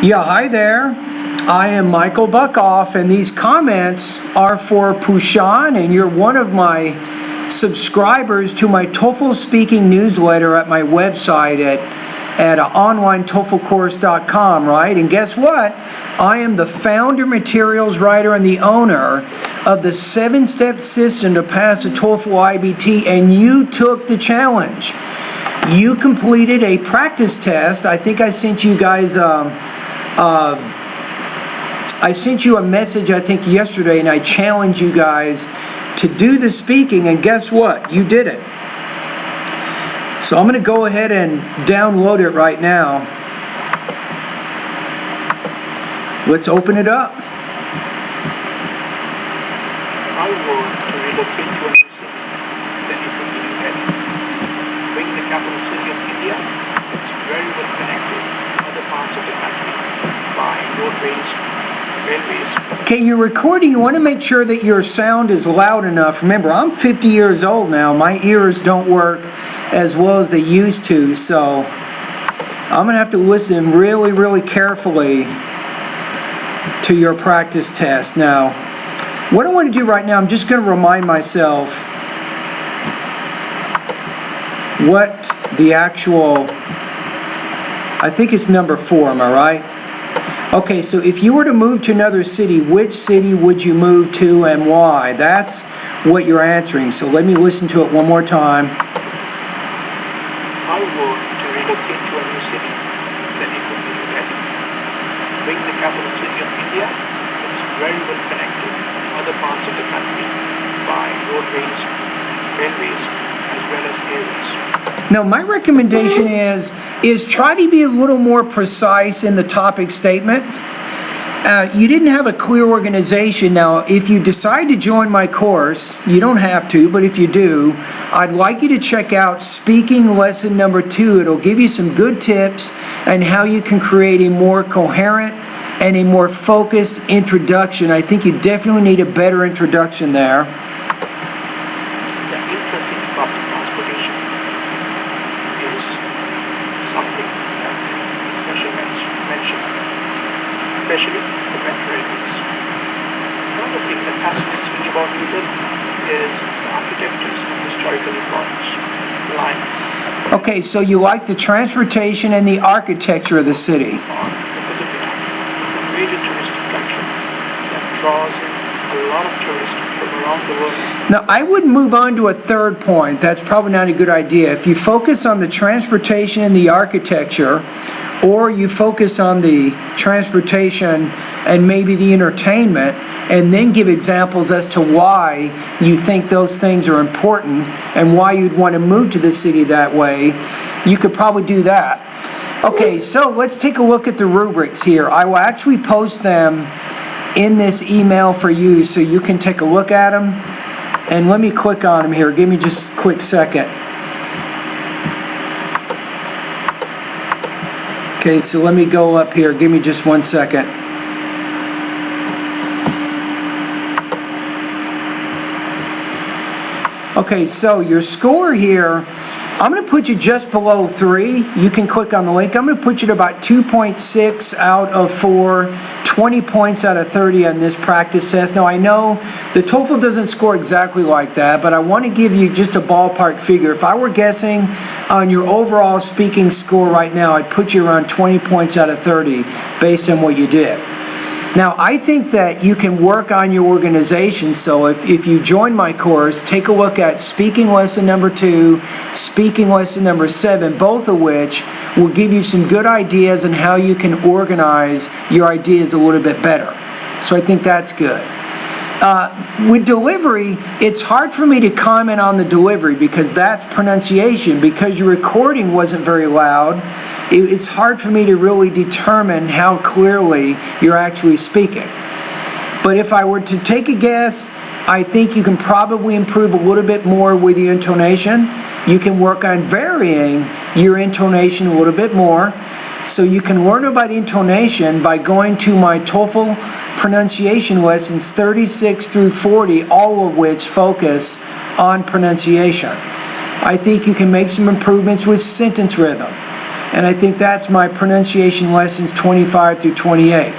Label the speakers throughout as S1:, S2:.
S1: Yeah, hi there. I am Michael Buckoff, and these comments are for Pushan, and you're one of my subscribers to my TOEFL speaking newsletter at my website at onlinetoeflcourse.com, right? And guess what? I am the founder, materials writer, and the owner of the 7-step system to pass the TOEFL iBT, and you took the challenge. You completed a practice test. I think I sent you guys I sent you a message, I think, yesterday, and I challenged you guys to do the speaking, and guess what? You did it. So I'm going to go ahead and download it right now. Let's open it up.
S2: I were to relocate to a new city, then it would be New Delhi. Being the capital city of India, it's very well connected to other parts of the country by roadways, railways.
S1: Okay, you're recording. You want to make sure that your sound is loud enough. Remember, I'm 50 years old now. My ears don't work as well as they used to, so I'm going to have to listen really, really carefully to your practice test. Now, what I want to do right now, I'm just going to remind myself what the actual, I think it's number 4, am I right? Okay, so if you were to move to another city, which city would you move to and why? That's what you're answering. So let me listen to it one more time.
S2: If I were to relocate to a new city, then it would be New Delhi. Being the capital city of India, it's very well connected to other parts of the country by roadways, railways, as well as airways.
S1: Now, my recommendation is try to be a little more precise in the topic statement. You didn't have a clear organization. Now, if you decide to join my course, you don't have to, but if you do, I'd like you to check out Speaking Lesson Number 2. It'll give you some good tips on how you can create a more coherent and a more focused introduction. I think you definitely need a better introduction there.
S2: The intra-city public transportation is something that needs special mention, especially the metro railways. Another thing that fascinates me about New Delhi is the architectures of historical importance, like
S1: Okay, so you like the transportation and the architecture of the city.
S2: the is a major tourist attraction that draws in a lot of tourists from around the world.
S1: Now, I would move on to a third point. That's probably not a good idea. If you focus on the transportation and the architecture, or you focus on the transportation and maybe the entertainment, and then give examples as to why you think those things are important and why you'd want to move to the city that way, you could probably do that. Okay, so let's take a look at the rubrics here. I will actually post them in this email for you so you can take a look at them. And let me click on them here. Give me just a quick second. Okay, so let me go up here. Give me just 1 second. Okay, so your score here, I'm going to put you just below 3. You can click on the link. I'm going to put you at about 2.6 out of 4, 20 points out of 30 on this practice test. Now, I know the TOEFL doesn't score exactly like that, but I want to give you just a ballpark figure. If I were guessing on your overall speaking score right now, I'd put you around 20 points out of 30 based on what you did. Now, I think that you can work on your organization, so if you join my course, take a look at Speaking Lesson Number 2, Speaking Lesson Number 7, both of which will give you some good ideas on how you can organize your ideas a little bit better. So I think that's good. With delivery, it's hard for me to comment on the delivery because that's pronunciation. Because your recording wasn't very loud, it's hard for me to really determine how clearly you're actually speaking. But if I were to take a guess, I think you can probably improve a little bit more with your intonation. You can work on varying your intonation a little bit more. So you can learn about intonation by going to my TOEFL pronunciation lessons 36 through 40, all of which focus on pronunciation. I think you can make some improvements with sentence rhythm. And I think that's my pronunciation lessons 25 through 28.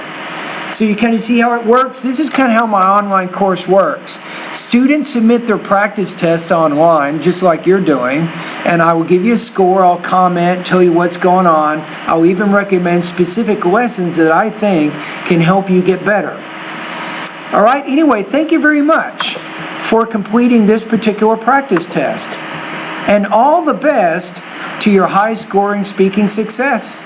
S1: So you kind of see how it works? This is kind of how my online course works. Students submit their practice test online, just like you're doing, and I will give you a score, I'll comment, tell you what's going on. I'll even recommend specific lessons that I think can help you get better. All right, anyway, thank you very much for completing this particular practice test. And all the best to your high-scoring speaking success.